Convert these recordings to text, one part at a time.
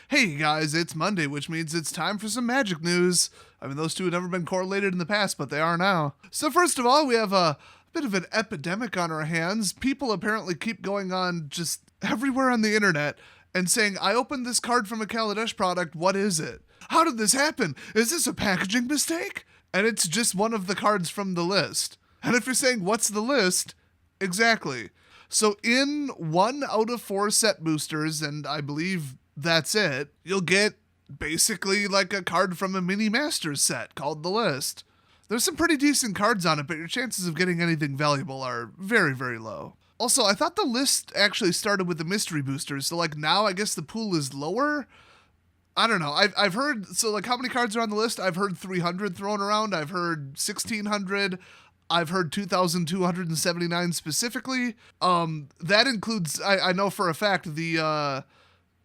Hey guys, it's Monday, which means it's time for some magic news. I mean, those two have never been correlated in the past, but they are now. So first of all, we have a bit of an epidemic on our hands. People apparently keep going on just everywhere on the internet and saying, I opened this card from a Kaladesh product, what is it? How did this happen? Is this a packaging mistake? And it's just one of the cards from the list. And if you're saying, what's the list? Exactly. So in 1 out of 4 set boosters, and I believe that's it, you'll get basically like a card from a mini Masters set called the list. There's some pretty decent cards on it, but your chances of getting anything valuable are very, very low. Also, I thought the list actually started with the mystery boosters, so like now I guess the pool is lower. I don't know. I've heard, so like how many cards are on the list? I've heard 300 thrown around. I've heard 1,600. I've heard 2,279 specifically. That includes, I know for a fact, the,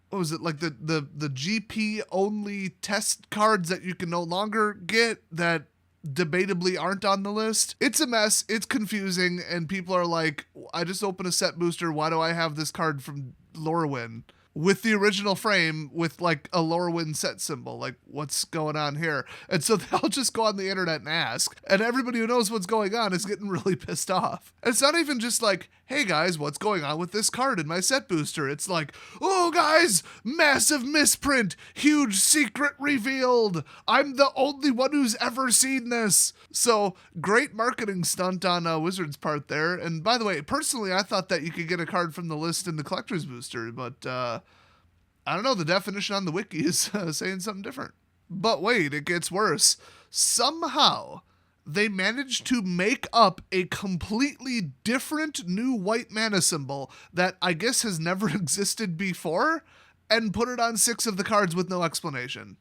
what was it, like the GP only test cards that you can no longer get that debatably aren't on the list. It's a mess. It's confusing. And people are like, I just opened a set booster. Why do I have this card from Lorwyn with the original frame with like a Lorwyn set symbol? Like, what's going on here? And so they'll just go on the internet and ask, and everybody who knows what's going on is getting really pissed off. And it's not even just like, hey guys, what's going on with this card in my set booster? It's like, oh guys, massive misprint, huge secret revealed. I'm the only one who's ever seen this. So great marketing stunt on Wizards' part there. And by the way, personally, I thought that you could get a card from the list in the collector's booster, but I don't know, the definition on the wiki is saying something different. But wait, it gets worse. Somehow, they managed to make up a completely different new white mana symbol that I guess has never existed before and put it on 6 of the cards with no explanation.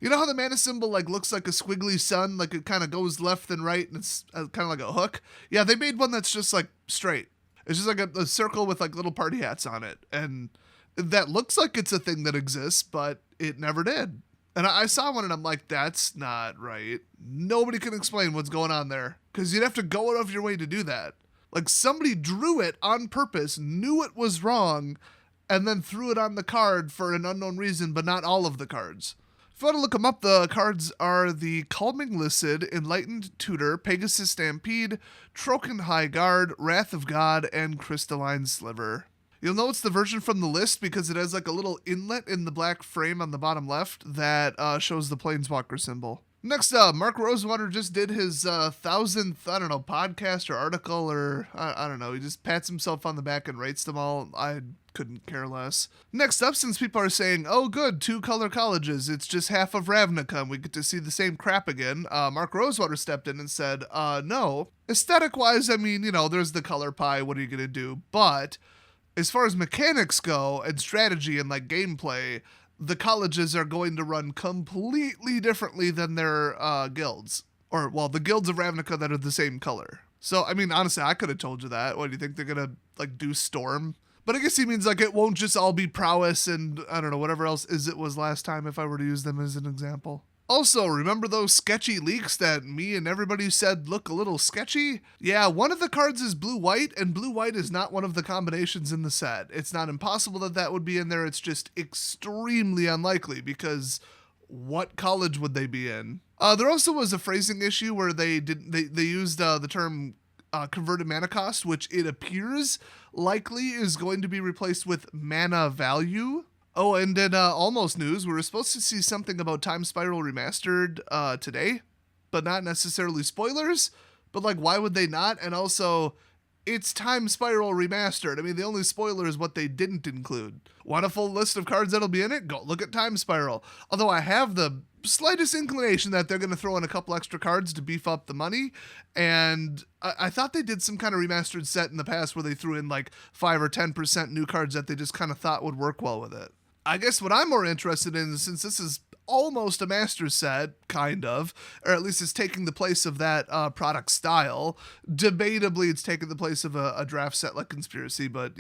You know how the mana symbol like looks like a squiggly sun, like it kind of goes left and right and it's kind of like a hook? Yeah, they made one that's just like straight. It's just like a circle with like little party hats on it. And that looks like it's a thing that exists, but it never did. And I saw one and I'm like, that's not right. Nobody can explain what's going on there because you'd have to go out of your way to do that. Like somebody drew it on purpose, knew it was wrong, and then threw it on the card for an unknown reason, but not all of the cards. If you want to look them up, the cards are the Calming Lycid, Enlightened Tutor, Pegasus Stampede, Trocan High Guard, Wrath of God, and Crystalline Sliver. You'll know it's the version from the list because it has like a little inlet in the black frame on the bottom left that shows the Planeswalker symbol. Next up, Mark Rosewater just did his 1,000th, podcast or article or, I don't know, he just pats himself on the back and rates them all. I couldn't care less. Next up, since people are saying, oh good, 2 color colleges, it's just half of Ravnica and we get to see the same crap again, Mark Rosewater stepped in and said, no. Aesthetic-wise, I mean, there's the color pie, what are you gonna do? But as far as mechanics go and strategy and like gameplay, the colleges are going to run completely differently than their guilds. Or, well, the guilds of Ravnica that are the same color. So, I mean, honestly, I could have told you that. What, do you think they're going to, like, do Storm? But I guess he means, like, it won't just all be prowess and, I don't know, whatever else it was last time if I were to use them as an example. Also, remember those sketchy leaks that me and everybody said look a little sketchy? Yeah, one of the cards is blue-white, and blue-white is not one of the combinations in the set. It's not impossible that would be in there, it's just extremely unlikely, because what college would they be in? There also was a phrasing issue where they used the term converted mana cost, which it appears likely is going to be replaced with mana value. Oh, and in almost news, we were supposed to see something about Time Spiral Remastered today, but not necessarily spoilers. But, like, why would they not? And also, it's Time Spiral Remastered. I mean, the only spoiler is what they didn't include. Want a full list of cards that'll be in it? Go look at Time Spiral. Although I have the slightest inclination that they're going to throw in a couple extra cards to beef up the money. And I thought they did some kind of remastered set in the past where they threw in, like, 5 or 10% new cards that they just kind of thought would work well with it. I guess what I'm more interested in, since this is almost a master set, kind of, or at least it's taking the place of that product style. Debatably, it's taking the place of a draft set like Conspiracy, but,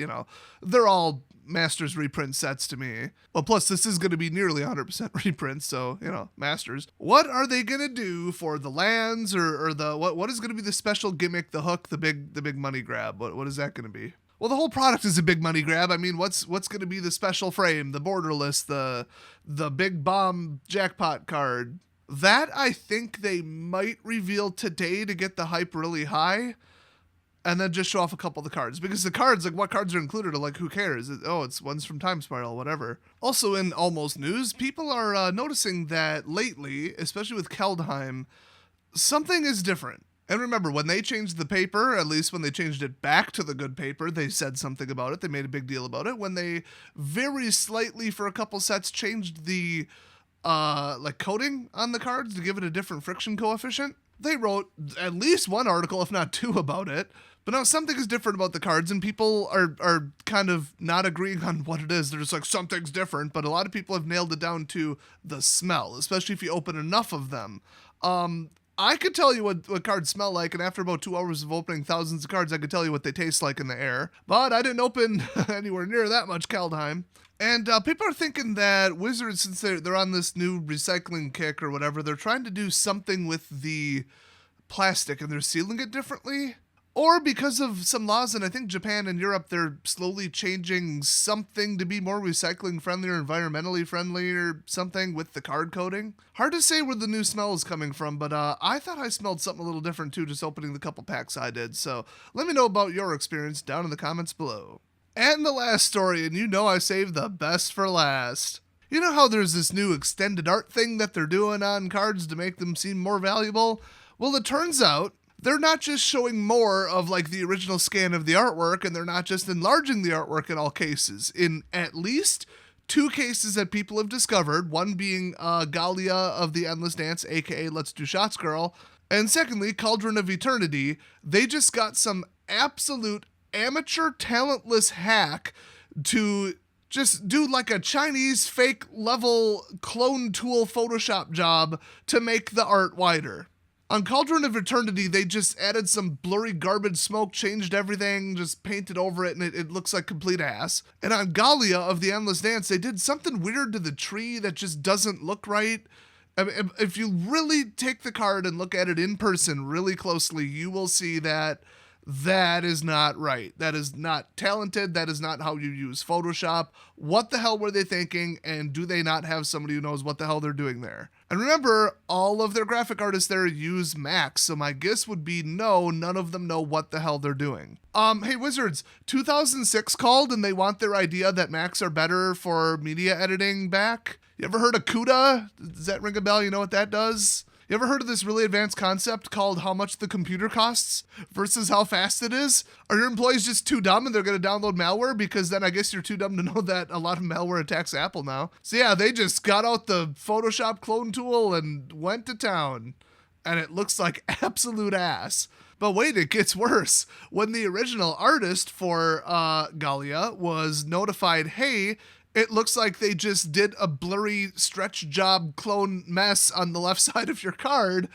they're all Masters reprint sets to me. Well, plus this is going to be nearly 100% reprints, so, Masters. What are they going to do for the lands or the, what is going to be the special gimmick, the hook, the big money grab? What is that going to be? Well, the whole product is a big money grab. I mean, what's going to be the special frame, the borderless, the big bomb jackpot card? That I think they might reveal today to get the hype really high, and then just show off a couple of the cards. Because the cards, like what cards are included, are like, who cares? It's ones from Time Spiral, whatever. Also in Almost News, people are noticing that lately, especially with Keldheim, something is different. And remember, when they changed the paper, at least when they changed it back to the good paper, they said something about it. They made a big deal about it. When they very slightly, for a couple sets, changed the coating on the cards to give it a different friction coefficient, they wrote at least one article, if not two, about it. But now something is different about the cards, and people are kind of not agreeing on what it is. They're just like, something's different, but a lot of people have nailed it down to the smell, especially if you open enough of them. I could tell you what cards smell like, and after about 2 hours of opening thousands of cards, I could tell you what they taste like in the air. But I didn't open anywhere near that much Keldheim. And people are thinking that Wizards, since they're on this new recycling kick or whatever, they're trying to do something with the plastic, and they're sealing it differently. Or because of some laws in, I think, Japan and Europe, they're slowly changing something to be more recycling friendly or environmentally friendly or something with the card coating. Hard to say where the new smell is coming from, but I thought I smelled something a little different too, just opening the couple packs I did. So let me know about your experience down in the comments below. And the last story, and you know I saved the best for last. You know how there's this new extended art thing that they're doing on cards to make them seem more valuable? Well, it turns out they're not just showing more of like the original scan of the artwork, and they're not just enlarging the artwork in all cases. In at least 2 cases that people have discovered, one being Galia of the Endless Dance, aka Let's Do Shots Girl, and secondly, Cauldron of Eternity, they just got some absolute amateur talentless hack to just do like a Chinese fake level clone tool Photoshop job to make the art wider. On Cauldron of Eternity, they just added some blurry garbage smoke, changed everything, just painted over it, and it looks like complete ass. And on Galia of the Endless Dance, they did something weird to the tree that just doesn't look right. I mean, if you really take the card and look at it in person really closely, you will see that that is not right. That is not talented. That is not how you use Photoshop. What the hell were they thinking? And do they not have somebody who knows what the hell they're doing there? And remember, all of their graphic artists there use Macs. So my guess would be no, none of them know what the hell they're doing. Hey Wizards, 2006 called and they want their idea that Macs are better for media editing back. You ever heard of CUDA? Does that ring a bell? You know what that does? You ever heard of this really advanced concept called how much the computer costs versus how fast it is? Are your employees just too dumb and they're going to download malware? Because then I guess you're too dumb to know that a lot of malware attacks Apple now. So yeah, they just got out the Photoshop clone tool and went to town. And it looks like absolute ass. But wait, it gets worse. When the original artist for Galia was notified, hey, it looks like they just did a blurry stretch job clone mess on the left side of your card.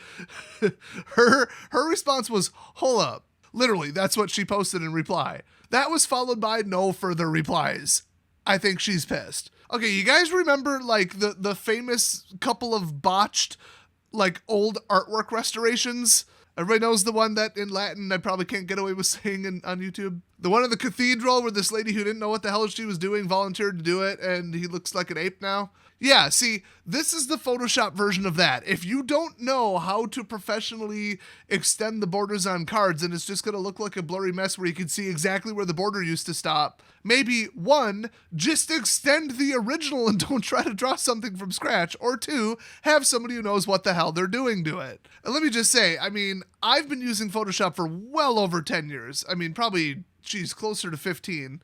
Her response was, hold up. Literally, that's what she posted in reply. That was followed by no further replies. I think she's pissed. Okay, you guys remember like the famous couple of botched like old artwork restorations? Everybody knows the one that in Latin I probably can't get away with saying on YouTube. The one in the cathedral where this lady who didn't know what the hell she was doing volunteered to do it and he looks like an ape now. Yeah, see, this is the Photoshop version of that. If you don't know how to professionally extend the borders on cards and it's just going to look like a blurry mess where you can see exactly where the border used to stop, maybe 1, just extend the original and don't try to draw something from scratch, or 2, have somebody who knows what the hell they're doing to it. And let me just say, I mean, I've been using Photoshop for well over 10 years. I mean, probably, closer to 15.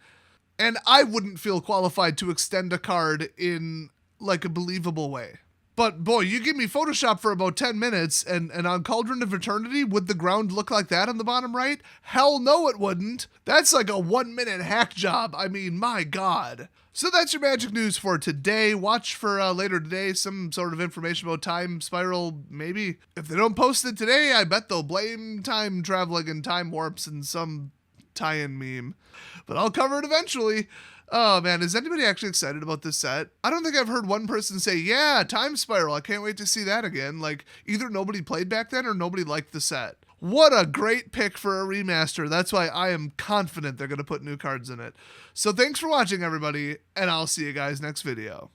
And I wouldn't feel qualified to extend a card in like a believable way. But boy, you give me Photoshop for about 10 minutes and on Cauldron of Eternity, would the ground look like that on the bottom right? Hell no, it wouldn't. That's like a 1-minute hack job. I mean, my God. So that's your magic news for today. Watch for later today some sort of information about Time Spiral, maybe. If they don't post it today, I bet they'll blame time traveling and time warps and some tie-in meme. But I'll cover it eventually. Oh man, is anybody actually excited about this set? I don't think I've heard one person say, yeah, Time Spiral, I can't wait to see that again. Like, either nobody played back then or nobody liked the set. What a great pick for a remaster. That's why I am confident they're going to put new cards in it. So thanks for watching, everybody, and I'll see you guys next video.